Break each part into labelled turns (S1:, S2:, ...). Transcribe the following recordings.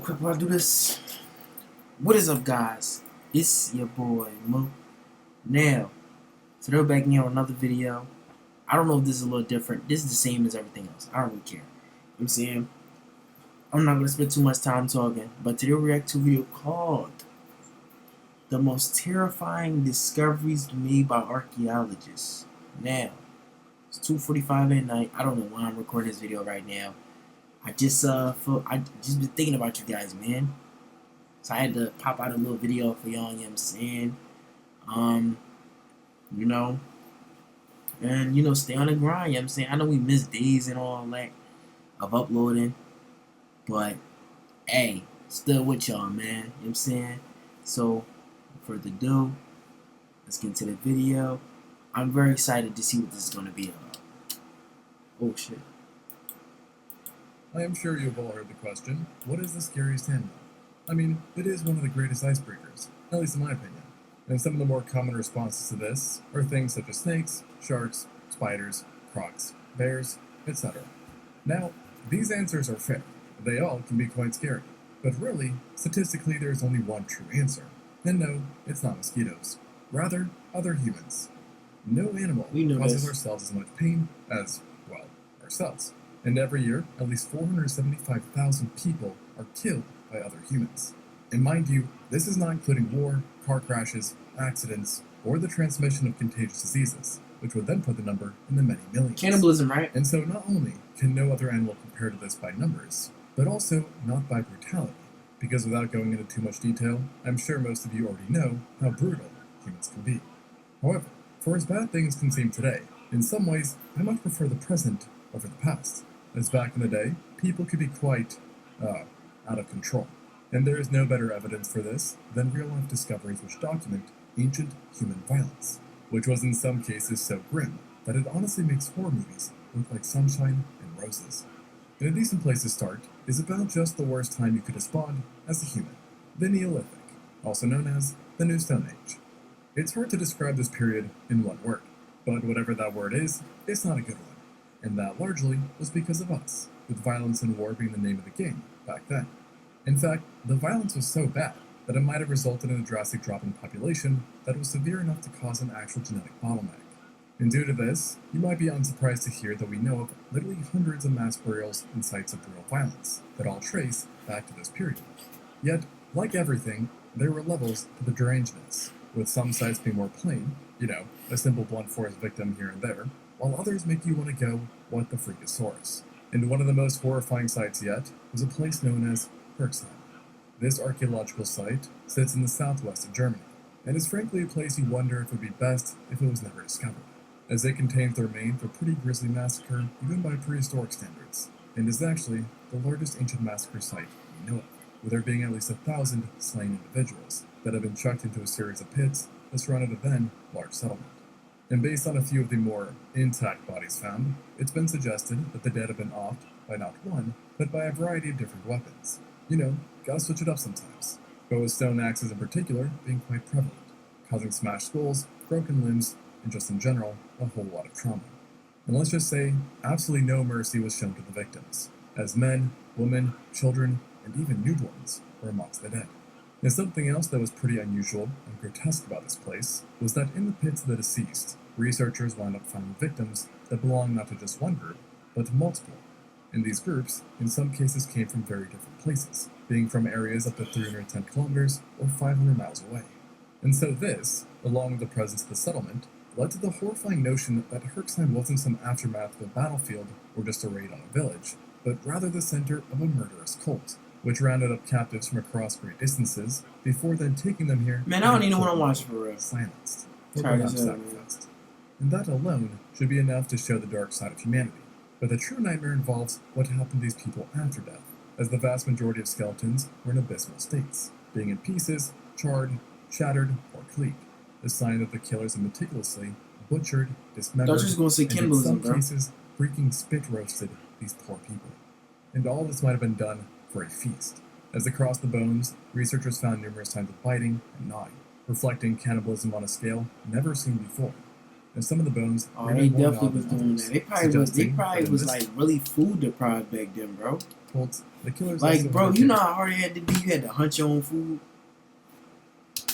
S1: quick while I do this. What is up, guys? It's your boy Mo. Now, today we're back here on another video. I don't know if this is a little different. This is the same as everything else. I don't really care. You know what I'm saying? I'm not gonna spend too much time talking, but today we react to a video called "The Most Terrifying Discoveries Made by Archaeologists." Now, it's 2:45 at night. I don't know why I'm recording this video right now. I just been thinking about you guys, man. So I had to pop out a little video for y'all, you know what I'm saying? You know, and stay on the grind, you know what I'm saying? I know we missed days and all that of uploading, but hey, still with y'all, man. You know what I'm saying? So without further ado, let's get into the video. I'm very excited to see what this is gonna be about. Oh shit.
S2: I am sure you've all heard the question, what is the scariest animal? I mean, it is one of the greatest icebreakers, at least in my opinion. And some of the more common responses to this are things such as snakes, sharks, spiders, crocs, bears, etc. Now, these answers are fair. They all can be quite scary. But really, statistically, there is only one true answer. And no, it's not mosquitoes. Rather, other humans. No animal causes ourselves as much pain as, well, ourselves. And every year, at least 475,000 people are killed by other humans. And mind you, this is not including war, car crashes, accidents, or the transmission of contagious diseases, which would then put the number in the many millions.
S1: Cannibalism, right?
S2: And so not only can no other animal compare to this by numbers, but also not by brutality. Because without going into too much detail, I'm sure most of you already know how brutal humans can be. However, for as bad things can seem today, in some ways, I much prefer the present over the past. As back in the day, people could be quite, out of control. And there is no better evidence for this than real-life discoveries which document ancient human violence, which was in some cases so grim that it honestly makes horror movies look like sunshine and roses. And a decent place to start is about just the worst time you could have spawned as a human, the Neolithic, also known as the New Stone Age. It's hard to describe this period in one word, but whatever that word is, it's not a good one. And that largely was because of us, with violence and war being the name of the game back then. In fact, the violence was so bad that it might have resulted in a drastic drop in population that was severe enough to cause an actual genetic bottleneck. And due to this, you might be unsurprised to hear that we know of literally hundreds of mass burials and sites of brutal violence that all trace back to this period. Yet, like everything, there were levels to the derangeness, with some sites being more plain, a simple blunt force victim here and there, while others make you want to go, what the freakosaurus. And one of the most horrifying sites yet was a place known as Herxheim. This archaeological site sits in the southwest of Germany, and is frankly a place you wonder if it would be best if it was never discovered, as it contains the remains of a pretty grisly massacre even by prehistoric standards, and is actually the largest ancient massacre site we know of, with there being at least 1,000 slain individuals that have been chucked into a series of pits that surrounded a then large settlement. And based on a few of the more intact bodies found, it's been suggested that the dead have been offed by not one, but by a variety of different weapons. Gotta switch it up sometimes. But with stone axes in particular being quite prevalent, causing smashed skulls, broken limbs, and just in general, a whole lot of trauma. And let's just say, absolutely no mercy was shown to the victims, as men, women, children, and even newborns were amongst the dead. And something else that was pretty unusual and grotesque about this place was that in the pits of the deceased, researchers wound up finding victims that belonged not to just one group, but to multiple. And these groups, in some cases, came from very different places, being from areas up to 310 kilometers or 500 miles away. And so this, along with the presence of the settlement, led to the horrifying notion that Herxheim wasn't some aftermath of a battlefield or just a raid on a village, but rather the center of a murderous cult, which rounded up captives from across great distances before then taking them here.
S1: Man, I don't even want to watch for real.
S2: Silenced, or perhaps sacrificed. And that alone should be enough to show the dark side of humanity. But the true nightmare involves what happened to these people after death, as the vast majority of skeletons were in abysmal states, being in pieces, charred, shattered, or cleaved, a sign that the killers had meticulously butchered, dismembered, and in some cases, freaking spit roasted these poor people. And all this might have been done for a feast, as across the bones, researchers found numerous signs of biting and gnawing, reflecting cannibalism on a scale never seen before. and some of the bones
S1: Oh,
S2: were
S1: they
S2: even more
S1: definitely
S2: gnawed
S1: was
S2: than
S1: doing
S2: others,
S1: that. They
S2: suggesting that
S1: probably
S2: in
S1: was
S2: this
S1: like really food deprived back then, bro.
S2: cult, the killers also
S1: Like, bro, you know
S2: located
S1: how hard it had to be? You had to hunt your own food.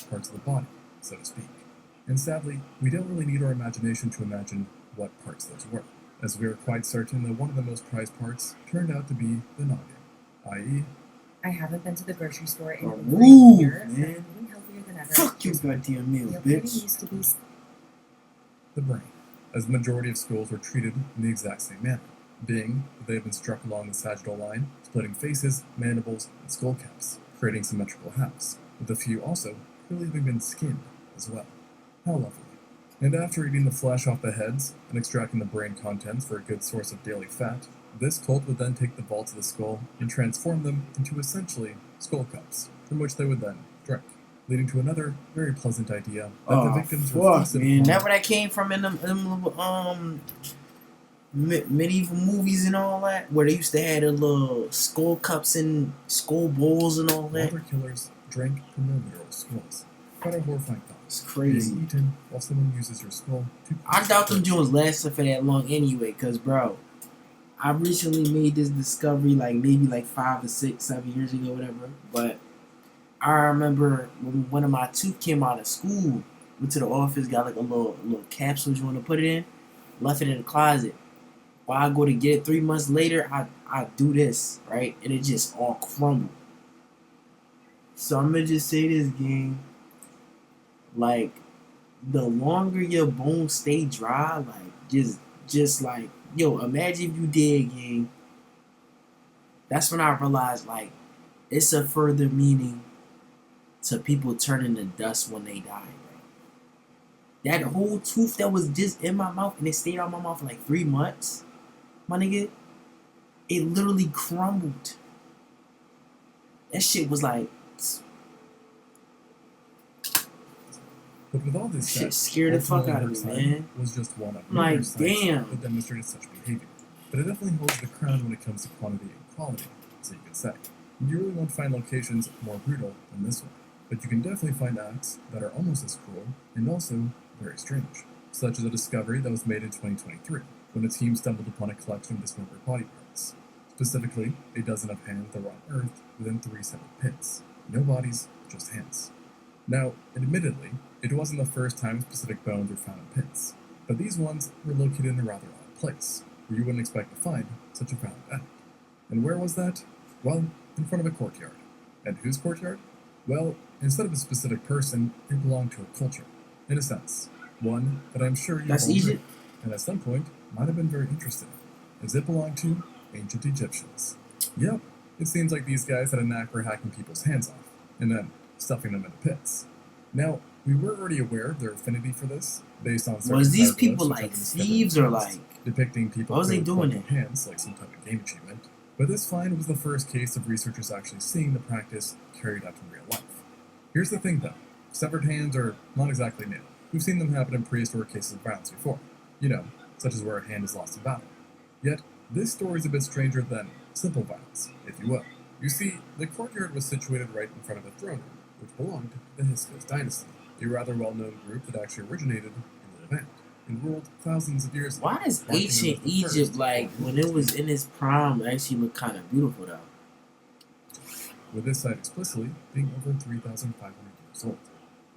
S2: parts of the body, so to speak. And sadly, we don't really need our imagination to imagine what parts those were, as we are quite certain that one of the most prized parts turned out to be the noggin, i.e.,
S3: I haven't been to the grocery store in
S1: Oh,
S3: over
S1: woo,
S3: a year.
S1: man.
S3: I'm eating healthier than ever.
S1: Fuck you, goddamn meal,
S3: Meal planning
S1: bitch.
S3: used to be
S2: the brain, as the majority of skulls were treated in the exact same manner, being that they have been struck along the sagittal line, splitting faces, mandibles, and skull caps, creating symmetrical halves, with a few also clearly having been skinned as well. How lovely. And after eating the flesh off the heads and extracting the brain contents for a good source of daily fat, this cult would then take the vaults of the skull and transform them into essentially skull cups, from which they would then drink, leading to another very pleasant idea that the
S1: Oh,
S2: victims were
S1: fuck,
S2: feasted
S1: man.
S2: upon.
S1: That where that came from in them medieval movies and all that? Where they used to have the little skull cups and skull bowls and all
S2: While
S1: that?
S2: their killers drank from their literal skulls. Quite a horrifying thought.
S1: It's crazy.
S2: Being eaten while someone uses your skull to...
S1: I doubt them Jones lasted for that long anyway, cause bro, I recently made this discovery like maybe like 5 or 6, 7 years ago, whatever. But I remember when one of my tooth came out of school, went to the office, got like a little capsule you want to put it in, left it in the closet. While I go to get it 3 months later, I do this, right? And it just all crumbled. So I'm gonna just say this, gang. Like, the longer your bones stay dry, like just like, yo, imagine if you did, gang. That's when I realized like it's a further meaning to people turning to dust when they die, bro. That whole tooth that was just in my mouth and it stayed out of my mouth for like 3 months, my nigga, it literally crumbled. That shit was like,
S2: But with all this
S1: shit
S2: said,
S1: scared the fuck
S2: ultimately
S1: out of
S2: her
S1: me,
S2: sign
S1: man.
S2: was just one of
S1: Like,
S2: numerous sites
S1: damn.
S2: that demonstrated such behavior. But it definitely holds the crown when it comes to quantity and quality, so you could say. You really won't find locations more brutal than this one, but you can definitely find acts that are almost as cruel and also very strange, such as a discovery that was made in 2023 when a team stumbled upon a collection of dismembered body parts, specifically a dozen of hands that were unearthed within 3 separate pits. No bodies, just hands. Now, admittedly, it wasn't the first time specific bones were found in pits, but these ones were located in a rather odd place, where you wouldn't expect to find such a violent act. And where was that? Well, in front of a courtyard. And whose courtyard? Well, instead of a specific person, it belonged to a culture, in a sense. One that I'm sure you've
S1: That's
S2: all
S1: Egypt?
S2: heard, and at some point might have been very interested in, as it belonged to ancient Egyptians. Yep, it seems like these guys had a knack for hacking people's hands off, and then stuffing them into pits. Now, we were already aware of their affinity for this, based on certain
S1: Was these
S2: hieroglyphs
S1: people
S2: which
S1: like
S2: have been discovered in
S1: thieves
S2: the
S1: or
S2: past,
S1: like,
S2: depicting people
S1: why was they
S2: clearly
S1: doing
S2: plucking hands like some type of game achievement. But this find was the first case of researchers actually seeing the practice carried out in real life. Here's the thing though, severed hands are not exactly new. We've seen them happen in prehistoric cases of violence before, such as where a hand is lost in battle. Yet, this story is a bit stranger than simple violence, if you will. You see, the courtyard was situated right in front of a throne room, which belonged to the Hyksos dynasty, a rather well-known group that actually originated in the Levant and ruled thousands of years ago.
S1: why does
S2: marking them
S1: ancient
S2: as the
S1: Egypt,
S2: first
S1: like, when it was in its prime, actually look kind of beautiful though?
S2: with this site explicitly being over 3,500 years old.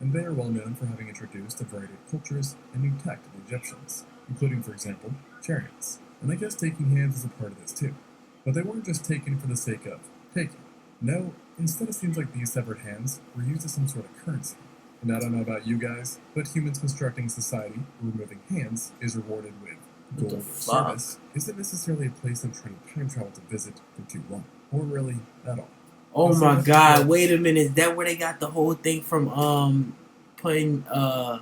S2: And they are well known for having introduced a variety of cultures and new tech to the Egyptians, including, for example, chariots. And I guess taking hands is a part of this too. But they weren't just taken for the sake of taking. No, instead it seems like these severed hands were used as some sort of currency. And I don't know about you guys, but humans constructing a society where removing hands is rewarded with
S1: What
S2: gold
S1: the
S2: or
S1: fuck?
S2: service isn't necessarily a place I'm trying to time travel to visit for too long, or really at all.
S1: Oh
S2: Also,
S1: my
S2: let's
S1: god,
S2: go-
S1: wait a minute, is that where they got the whole thing from, putting, an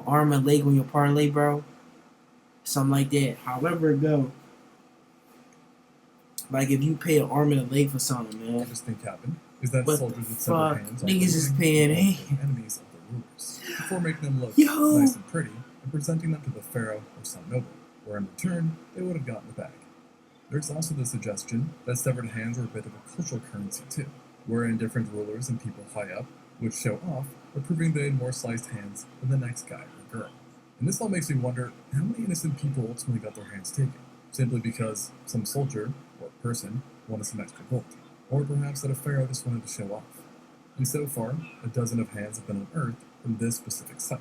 S1: arm and leg on your parlay, bro? Something like that. However it go. Like, if you pay an arm and a leg for something, man.
S2: What this thing happened is that
S1: What
S2: soldiers
S1: the
S2: with severed
S1: fuck?
S2: hands
S1: Niggas is
S2: often
S1: paying
S2: went
S1: hands.
S2: to the enemies of the rulers before making them look
S1: Yo!
S2: nice and pretty and presenting them to the pharaoh or some noble, where in return they would have gotten the bag. There's also the suggestion that severed hands were a bit of a cultural currency too, wherein different rulers and people high up would show off by proving they had more sliced hands than the next guy or girl. And this all makes me wonder how many innocent people ultimately got their hands taken, simply because some soldier, or person, wanted some extra gold, or perhaps that a pharaoh just wanted to show off. And so far, a dozen of hands have been unearthed from this specific site,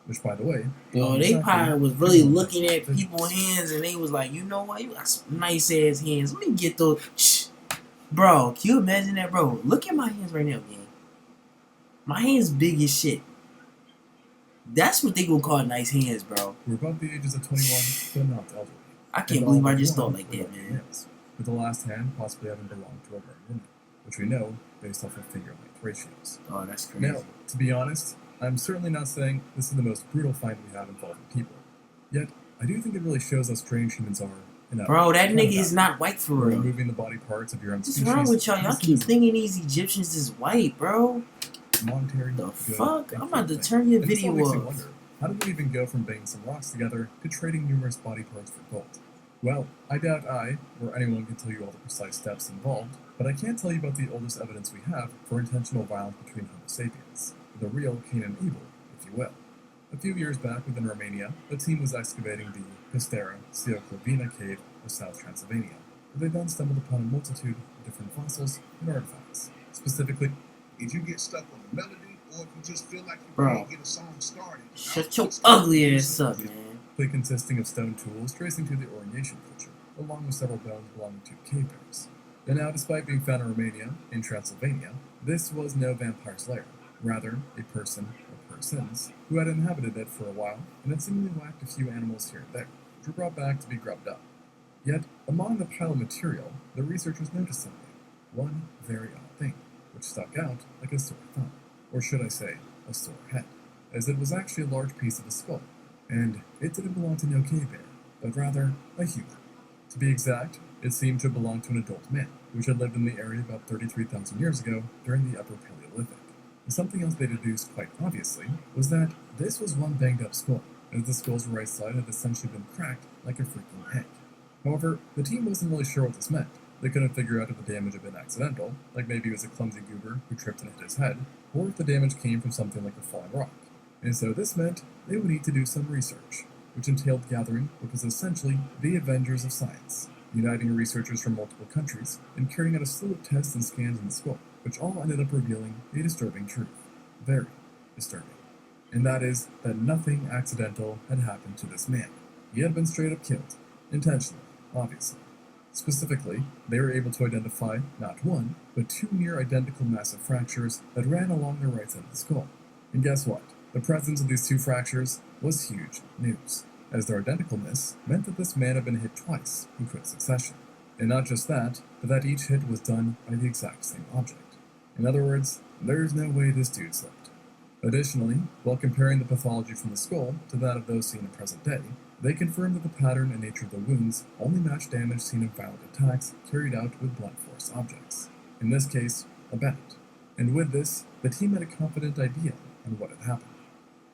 S2: which, by the way,
S1: Yo, they probably was really looking at people's hands and they was like, you know what, you got some nice ass hands. Let me get those. Shh. Bro, can you imagine that, bro? Look at my hands right now, gang. My hands big as shit. That's what they gonna call nice hands, bro.
S2: We're above the ages of 21, but not elderly.
S1: I can't believe I just thought like that, man.
S2: Nails, with the last hand possibly having belonged to a grown woman, which we know based off of finger-length ratios.
S1: Oh, that's crazy.
S2: Now, to be honest, I'm certainly not saying this is the most brutal find we have involving people. Yet, I do think it really shows how strange humans are.
S1: Bro, that nigga is not white for real.
S2: Removing the body parts of your own
S1: What's
S2: species.
S1: wrong with y'all? Y'all keep thinking these Egyptians is white, bro.
S2: Monetary.
S1: The fuck? I'm about to turn your video off.
S2: How did we even go from banging some rocks together to trading numerous body parts for gold? Well, I doubt I, or anyone can tell you all the precise steps involved, but I can tell you about the oldest evidence we have for intentional violence between Homo sapiens, the real Cain and Abel, if you will. A few years back within Romania, the team was excavating the Pistera Sioclovina cave of South Transylvania, where they then stumbled upon a multitude of different fossils and artifacts. Specifically,
S4: if you get stuck on the melody, or if you just feel like you
S1: bro,
S4: can't get a song started.
S1: Shut your ugly ass up, man.
S2: Consisting of stone tools tracing to the Ornation culture, along with several bones belonging to cave bears. And now, despite being found in Romania, in Transylvania, this was no vampire's lair, rather a person or persons who had inhabited it for a while and had seemingly whacked a few animals here and there, which were brought back to be grubbed up. Yet, among the pile of material, the researchers noticed something, one very odd thing, which stuck out like a sore thumb, or should I say, a sore head, as it was actually a large piece of a skull. And it didn't belong to no cave bear, but rather a human. To be exact, it seemed to belong to an adult man, which had lived in the area about 33,000 years ago during the Upper Paleolithic. And something else they deduced quite obviously was that this was one banged up skull, as the skull's right side had essentially been cracked like a freaking egg. However, the team wasn't really sure what this meant. They couldn't figure out if the damage had been accidental, like maybe it was a clumsy goober who tripped and hit his head, or if the damage came from something like a falling rock. And so this meant they would need to do some research, which entailed gathering what was essentially the Avengers of Science, uniting researchers from multiple countries and carrying out a slew of tests and scans in the skull, which all ended up revealing a disturbing truth. Very disturbing. And that is that nothing accidental had happened to this man. He had been straight up killed, intentionally, obviously. Specifically, they were able to identify not one, but two near identical massive fractures that ran along the right side of the skull. And guess what? The presence of these two fractures was huge news, as their identicalness meant that this man had been hit twice in quick succession. And not just that, but that each hit was done by the exact same object. In other words, there's no way this dude slipped. Additionally, while comparing the pathology from the skull to that of those seen in present day, they confirmed that the pattern and nature of the wounds only matched damage seen in violent attacks carried out with blunt force objects. In this case, a bat. And with this, the team had a confident idea on what had happened.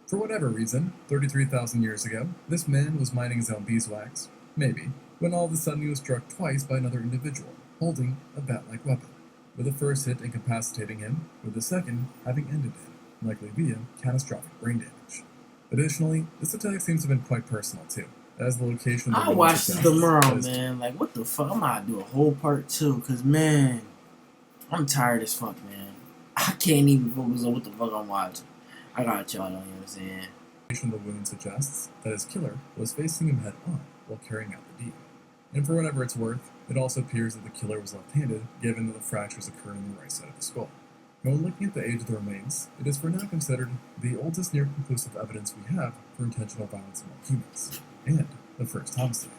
S2: For whatever reason, 33,000 years ago, this man was mining his own beeswax, maybe, when all of a sudden he was struck twice by another individual, holding a bat-like weapon, with the first hit incapacitating him, with the second having ended him, likely via catastrophic brain damage. Additionally, this attack seems to have been quite personal too, as the location of the
S1: I'll watch this tomorrow, man. Like, what the fuck? I'm gonna do a whole part 2, cause man, I'm tired as fuck, man. I can't even focus on what the fuck I'm watching. I got y'all, you know what I'm saying?
S2: The wound suggests that his killer was facing him head on while carrying out the deed. And for whatever it's worth, it also appears that the killer was left-handed, given that the fractures occurred on the right side of the skull. Now, when looking at the age of the remains, it is for now considered the oldest near-conclusive evidence we have for intentional violence among humans, and the first homicide.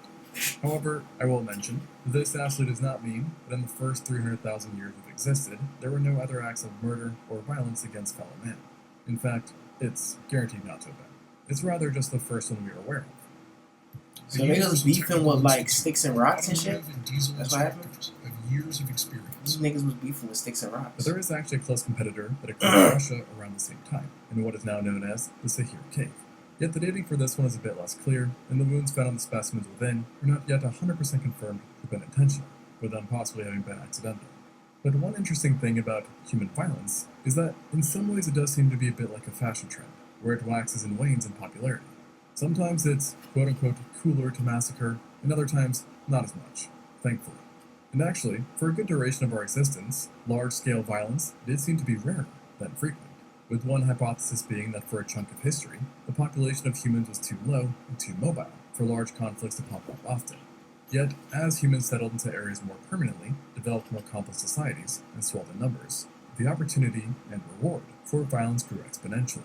S2: However, I will mention that this absolutely does not mean that in the first 300,000 years we've existed, there were no other acts of murder or violence against fellow men. In fact, it's guaranteed not to have been. It's rather just the first one we are aware of.
S1: So niggas beefing with like sticks and rocks and shit? That's what happened?
S4: Of years of experience.
S1: These niggas was beefing with sticks and rocks.
S2: But there is actually a close competitor that occurred in Russia around the same time, in what is now known as the Sahir Cave. Yet the dating for this one is a bit less clear, and the wounds found on the specimens within are not yet 100% confirmed to have been intentional, with them possibly having been accidental. But one interesting thing about human violence is that in some ways it does seem to be a bit like a fashion trend, where it waxes and wanes in popularity. Sometimes it's quote-unquote cooler to massacre, and other times not as much, thankfully. And actually, for a good duration of our existence, large-scale violence did seem to be rarer than frequent, with one hypothesis being that for a chunk of history, the population of humans was too low and too mobile for large conflicts to pop up often. Yet, as humans settled into areas more permanently, developed more complex societies, and swelled in numbers, the opportunity and reward for violence grew exponentially.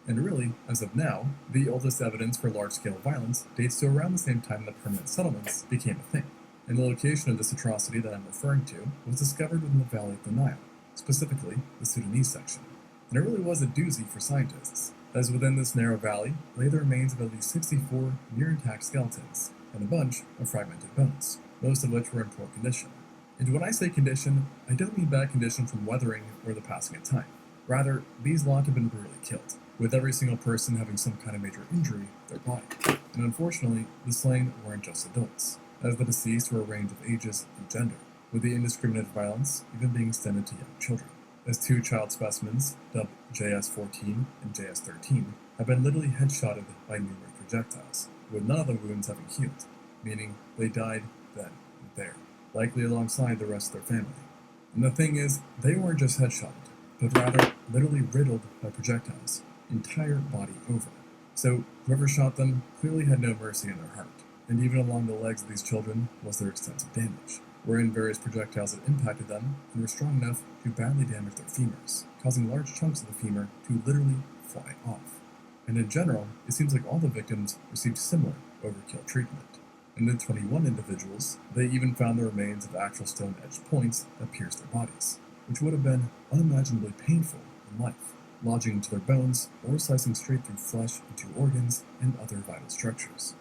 S2: And really, as of now, the oldest evidence for large-scale violence dates to around the same time that permanent settlements became a thing. And the location of this atrocity that I'm referring to was discovered within the Valley of the Nile, specifically the Sudanese section. And it really was a doozy for scientists, as within this narrow valley lay the remains of at least 64 near-intact skeletons, and a bunch of fragmented bones, most of which were in poor condition. And when I say condition, I don't mean bad condition from weathering or the passing of time. Rather, these lot have been brutally killed, with every single person having some kind of major injury to their body. And unfortunately, the slain weren't just adults, as the deceased were a range of ages and gender, with the indiscriminate violence even being extended to young children, as two child specimens, dubbed JS-14 and JS-13, have been literally headshotted by numerous projectiles, with none of the wounds having healed, meaning they died then and there, likely alongside the rest of their family. And the thing is, they weren't just headshotted, but rather literally riddled by projectiles, entire body over. So whoever shot them clearly had no mercy in their heart, and even along the legs of these children was their extensive damage, wherein various projectiles had impacted them and were strong enough to badly damage their femurs, causing large chunks of the femur to literally fly off. And in general, it seems like all the victims received similar overkill treatment. And in 21 individuals, they even found the remains of actual stone-edged points that pierced their bodies, which would have been unimaginably painful in life, lodging into their bones or slicing straight through flesh into organs and other vital structures.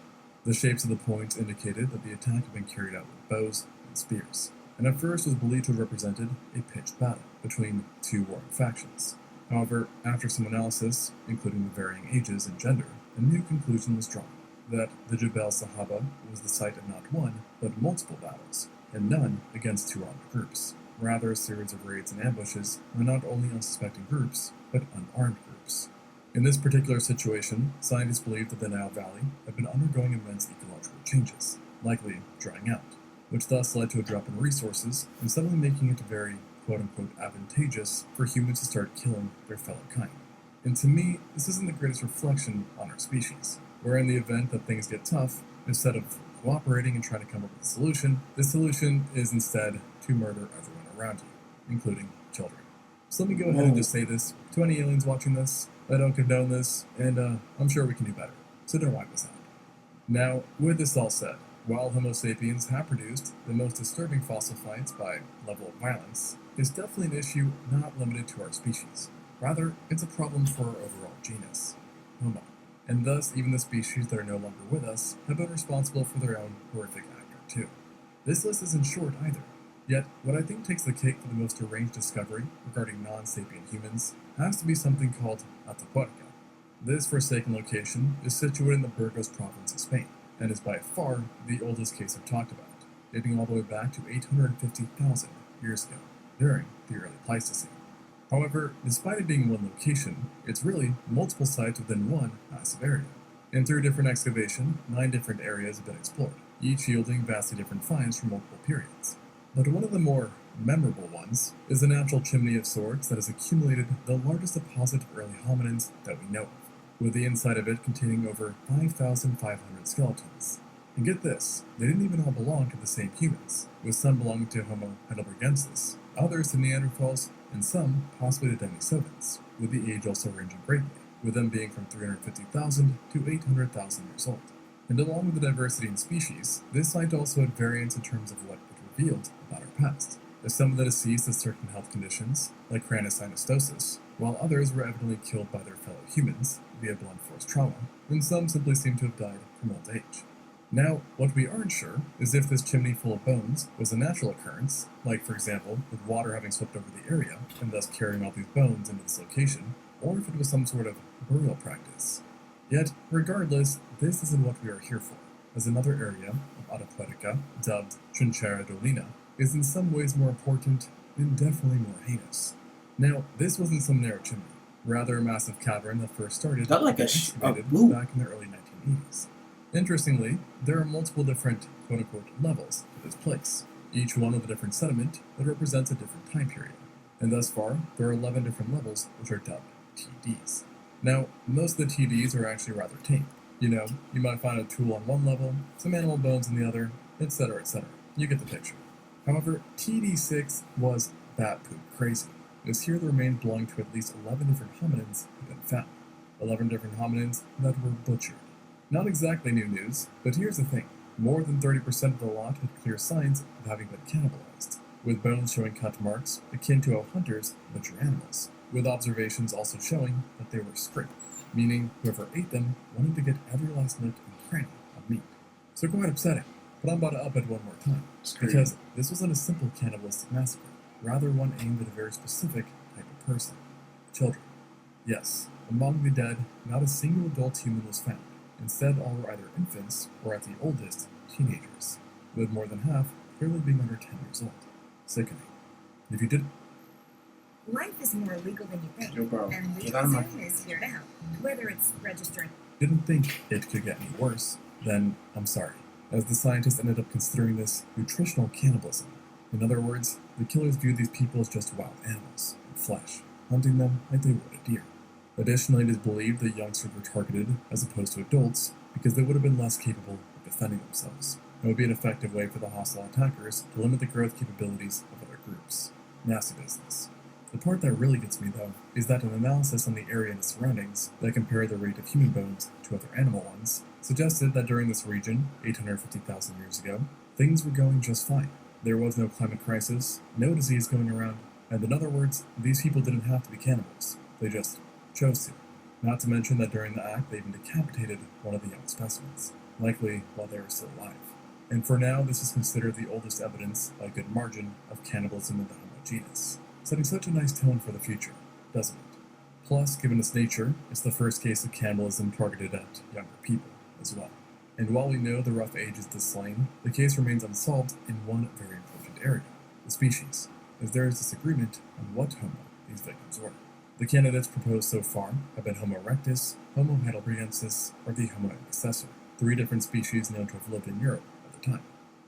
S2: The shapes of the points indicated that the attack had been carried out with bows and spears, and at first was believed to have represented a pitched battle between two warring factions. However, after some analysis, including the varying ages and gender, a new conclusion was drawn, that the Jebel Sahaba was the site of not one, but multiple battles, and none against two armed groups, rather a series of raids and ambushes on not only unsuspecting groups, but unarmed groups. In this particular situation, scientists believe that the Nile Valley had been undergoing immense ecological changes, likely drying out, which thus led to a drop in resources and suddenly making it very quote-unquote advantageous for humans to start killing their fellow kind. And to me, this isn't the greatest reflection on our species, where in the event that things get tough, instead of cooperating and trying to come up with a solution, the solution is instead to murder everyone around you, including children. So let me go ahead and just say this to any aliens watching this. I don't condone this, and I'm sure we can do better, so don't wipe us out. Now, with this all said, while Homo sapiens have produced the most disturbing fossil finds by level of violence, it's definitely an issue not limited to our species. Rather, it's a problem for our overall genus, Homo. And thus, even the species that are no longer with us have been responsible for their own horrific act or two. This list isn't short either. Yet, what I think takes the cake for the most deranged discovery regarding non-sapient humans has to be something called Atapuerca. This forsaken location is situated in the Burgos province of Spain, and is by far the oldest case I've talked about, dating all the way back to 850,000 years ago, during the early Pleistocene. However, despite it being one location, it's really multiple sites within one massive area. And through different excavation, 9 different areas have been explored, each yielding vastly different finds from multiple periods. But one of the more memorable ones is the natural chimney of sorts that has accumulated the largest deposit of early hominins that we know of, with the inside of it containing over 5,500 skeletons. And get this, they didn't even all belong to the same humans, with some belonging to Homo heidelbergensis, others to Neanderthals, and some possibly to Denisovans, with the age also ranging greatly, with them being from 350,000 to 800,000 years old. And along with the diversity in species, this site also had variants in terms of what it revealed about our past, as some of the deceased had certain health conditions, like craniosynostosis, while others were evidently killed by their fellow humans via blunt force trauma, and some simply seem to have died from old age. Now, what we aren't sure is if this chimney full of bones was a natural occurrence, like for example, with water having swept over the area, and thus carrying all these bones into this location, or if it was some sort of burial practice. Yet, regardless, this isn't what we are here for, as another area of Atapuerca, dubbed Trinchera Dolina, is in some ways more important and definitely more heinous. Now, this wasn't some narrow chimney, rather a massive cavern that first started
S1: Got like a
S2: excavated
S1: boot.
S2: back in the early TDs. Interestingly, there are multiple different quote-unquote levels to this place, each one with a different sediment that represents a different time period. And thus far, there are 11 different levels which are dubbed TDs. Now, most of the TDs are actually rather tame. You might find a tool on one level, some animal bones on the other, etc., etc. You get the picture. However, TD6 was bat poop crazy. It was here the remains belonging to at least 11 different hominins have been found. 11 different hominins that were butchered. Not exactly new news, but here's the thing. More than 30% of the lot had clear signs of having been cannibalized, with bones showing cut marks akin to how hunters butcher animals, with observations also showing that they were scraped, meaning whoever ate them wanted to get every last nook and cranny of meat. So quite upsetting, but I'm about to up it one more time, because this wasn't a simple cannibalistic massacre, rather one aimed at a very specific type of person. Children. Yes, among the dead, not a single adult human was found. Instead, all were either infants or, at the oldest, teenagers, with more than half clearly being under 10 years old. Sickening. If you
S3: Life is more illegal than you think,
S1: Yo, bro,
S3: and
S1: get out of my-
S3: legalism is here now. Whether it's registering.
S2: didn't think it could get any worse, then I'm sorry, as the scientists ended up considering this nutritional cannibalism. In other words, the killers viewed these people as just wild animals, and flesh, hunting them like they would a deer. Additionally, it is believed that youngsters were targeted as opposed to adults because they would have been less capable of defending themselves. It would be an effective way for the hostile attackers to limit the growth capabilities of other groups. Nasty business. The part that really gets me, though, is that an analysis on the area and its surroundings that compared the rate of human bones to other animal ones suggested that during this region, 850,000 years ago, things were going just fine. There was no climate crisis, no disease going around, and in other words, these people didn't have to be cannibals. They just chose to. Not to mention that during the act, they even decapitated one of the young specimens, likely while they were still alive. And for now, this is considered the oldest evidence, by a good margin, of cannibalism in the Homo genus, setting such a nice tone for the future, doesn't it? Plus, given its nature, it's the first case of cannibalism targeted at younger people as well. And while we know the rough ages of the slain, the case remains unsolved in one very important area, the species, as there is disagreement on what Homo these victims were. The candidates proposed so far have been Homo erectus, Homo heidelbergensis, or the Homo antecessor, 3 different species known to have lived in Europe at the time.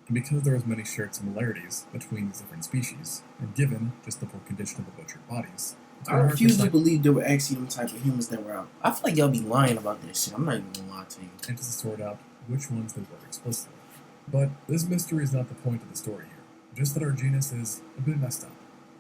S2: And because there was many shared similarities between these different species, and given just the poor condition of the butchered bodies,
S1: I refuse to believe there were actually them type of humans that were out. I feel like y'all be lying about this shit. I'm not even gonna lie to you.
S2: and to sort out which ones they were explicitly. But this mystery is not the point of the story here, just that our genus is a bit messed up.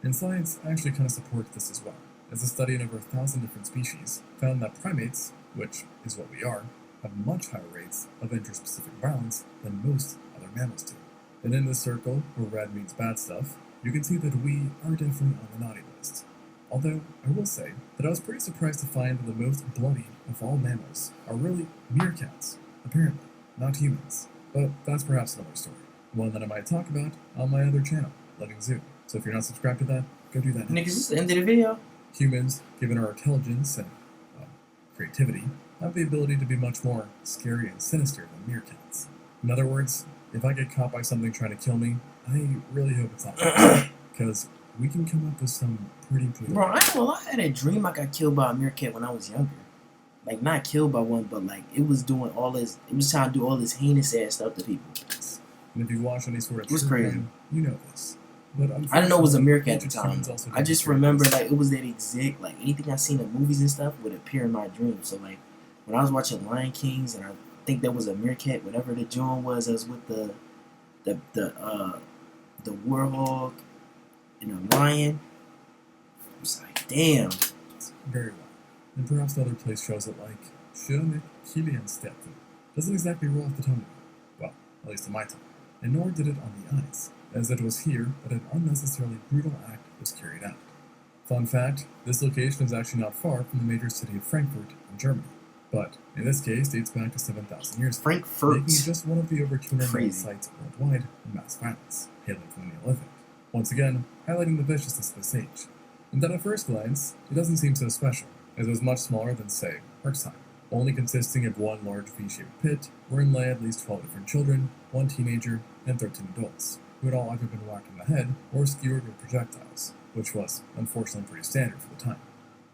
S2: And science actually kind of supports this as well, as a study in over 1,000 different species found that primates, which is what we are, have much higher rates of interspecific violence than most other mammals do. And in this circle, where red means bad stuff, you can see that we are definitely on the naughty list. Although, I will say that I was pretty surprised to find that the most bloody of all mammals are really meerkats, apparently, not humans. But that's perhaps another story, one that I might talk about on my other channel, Letting Zoo. So if you're not subscribed to that, go do that now.
S1: Niggas, this is the end of the video.
S2: Humans, given our intelligence and creativity, have the ability to be much more scary and sinister than meerkats. In other words, if I get caught by something trying to kill me, I really hope it's not me, because we can come up with some pretty brutal.
S1: Bro, I ain't gonna lie, I had a dream I got killed by a meerkat when I was younger. Like, not killed by one, but like, it was doing all this, it was trying to do all this heinous ass stuff to people.
S2: And if you watch any sort of
S1: It was
S2: true
S1: crazy.
S2: crime, you know this. But
S1: I didn't know it was a meerkat at the
S2: ancient
S1: time.
S2: humans also
S1: I just
S2: demonstrate
S1: remember
S2: this.
S1: like it was that exact, like anything I seen in movies and stuff would appear in my dreams. So like when I was watching Lion Kings and I think there was a meerkat, whatever the joint was, that was with the warhog and the lion. I was like, damn.
S2: Very well. And perhaps the other place shows it like Schöne Kilianstätten. Doesn't exactly roll off the tongue. Well, at least in my tongue. And nor did it on the eyes, as it was here that an unnecessarily brutal act was carried out. Fun fact, this location is actually not far from the major city of Frankfurt in Germany, but in this case dates back to 7,000 years ago,
S1: Frankfurt.
S2: making it just one of the over 200 million
S1: Crazy.
S2: sites worldwide of mass violence, hailing from the Neolithic. Once again, highlighting the viciousness of this age. And that at first glance, it doesn't seem so special, as it was much smaller than, say, Herxheim, only consisting of one large V-shaped pit, wherein lay at least 12 different children, 1 teenager, and 13 adults, who had all either been whacked in the head or skewered with projectiles, which was, unfortunately, pretty standard for the time.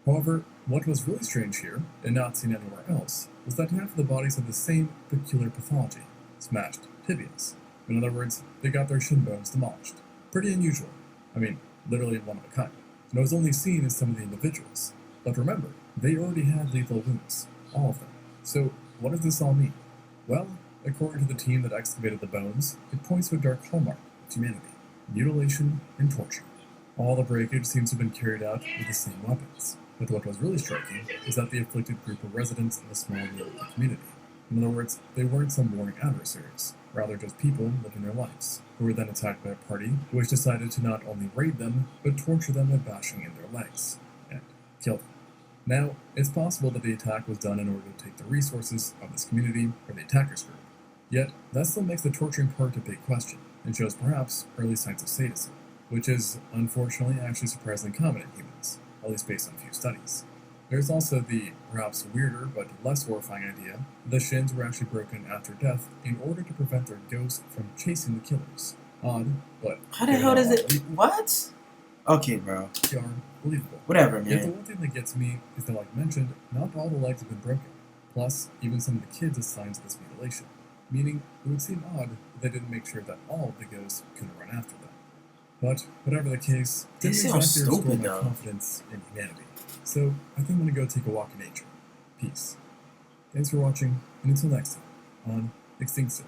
S2: However, what was really strange here, and not seen anywhere else, was that half of the bodies had the same peculiar pathology, smashed tibias. In other words, they got their shin bones demolished. Pretty unusual. I mean, literally one of a kind. And it was only seen in some of the individuals. But remember, they already had lethal wounds. All of them. So, what does this all mean? Well, according to the team that excavated the bones, it points to a dark hallmark of humanity: mutilation and torture. All the breakage seems to have been carried out with the same weapons. But what was really striking is that the afflicted group were residents of a small Neolithic community. In other words, they weren't some warring adversaries, rather just people living their lives, who were then attacked by a party which decided to not only raid them, but torture them by bashing in their legs, and kill them. Now, it's possible that the attack was done in order to take the resources of this community or the attacker's group. Yet, that still makes the torturing part a big question, and shows perhaps early signs of sadism, which is, unfortunately, actually surprisingly common in humans, at least based on a few studies. There's also the, perhaps weirder but less horrifying idea that the shins were actually broken after death in order to prevent their ghosts from chasing the killers. Odd, but
S1: How the hell does it? What? Okay, bro.
S2: they are believable.
S1: Whatever,
S2: Yet the
S1: man.
S2: one thing that gets me is that, like mentioned, not all the legs have been broken. Plus, even some of the kids have signs of this mutilation. Meaning, it would seem odd that they didn't make sure that all of the ghosts couldn't run after them. But, whatever the case,
S1: They
S2: didn't
S1: sound
S2: exactly restore
S1: stupid,
S2: my
S1: though.
S2: confidence in humanity. So, I think I'm gonna go take a walk in nature. Peace. Thanks for watching, and until next time, on Extinction.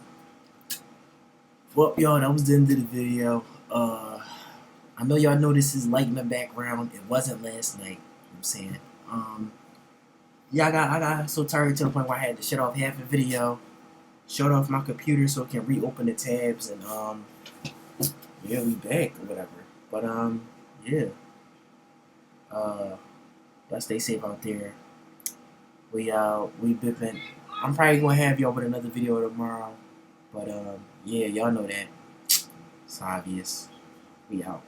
S1: Well, y'all, that was the end of the video. I know y'all know this is light in the background. It wasn't last night. You know what I'm saying? Yeah, I got so tired to the point where I had to shut off half the video, shut off my computer so it can reopen the tabs, and yeah, we back or whatever. But yeah. Y'all stay safe out there. We bipping. I'm probably gonna have y'all with another video tomorrow. But yeah, y'all know that. It's obvious. We out.